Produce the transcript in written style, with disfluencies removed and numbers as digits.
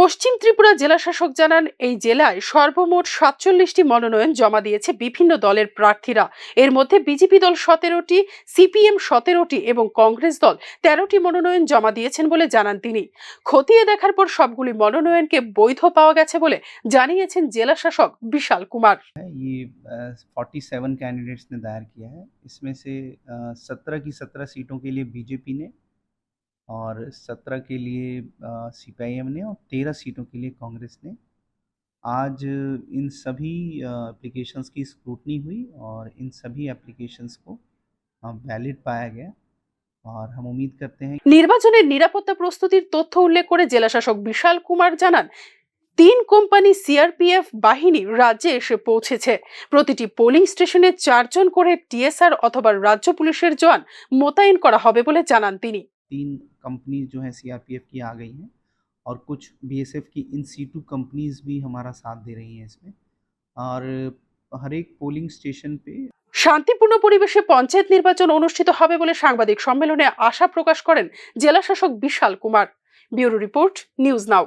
পশ্চিম ত্রিপুরা জেলাশাসক জানান, এই জেলায় সর্বমোট ৪৭টি মনোনয়ন জমা দিয়েছে বিভিন্ন দলের প্রার্থীরা। এর মধ্যে বিজেপি দল ১৭টি, সিপিএম ১৭টি এবং কংগ্রেস দল ১৩টি মনোনয়ন জমা দিয়েছেন বলে জানান তিনি। খতিয়ে দেখার পর সবগুলি মনোনয়নকে বৈধ পাওয়া গেছে বলে জানিয়েছেন জেলাশাসক বিশাল কুমার। ये 47 कैंडिडेट्स ने दायर किया है। इसमें से 17 की 17 सीटों के लिए बीजेपी ने और 17 के लिए सीपीआईएम ने और 13 सीटों के लिए कांग्रेस ने। आज इन सभी एप्लीकेशंस की स्क्रूटनी हुई और इन सभी एप्लीकेशंस को वैलिड पाया गया और हम उम्मीद करते हैं। নির্বাচনের নিরাপত্তা প্রস্তুতির তথ্য উল্লেখ করে জেলাশাসক বিশাল কুমার জানান, ৩ কোম্পানি সিআরপিএফ বাহিনী রাজ্যে এসে পৌঁছেছে। প্রতিটি পোলিং স্টেশনে ৪ জন করে টিএসআর অথবা রাজ্য পুলিশের জওয়ান মোতায়েন করা হবে বলে জানান তিনি। 3 कंपनीज जो हैं सीआरपीएफ की आ गई हैं और कुछ बीएसएफ की इन सीटू कंपनीज भी हमारा साथ दे रही हैं इसमें। और हर एक पोलिंग स्टेशन पे শান্তিপূর্ণ পরিবেশে পঞ্চায়েত নির্বাচন অনুষ্ঠিত হবে বলে সাংবাদিক সম্মেলনে আশা প্রকাশ করেন জেলাশাসক Bishal Kumar. Bureau report, news নাও।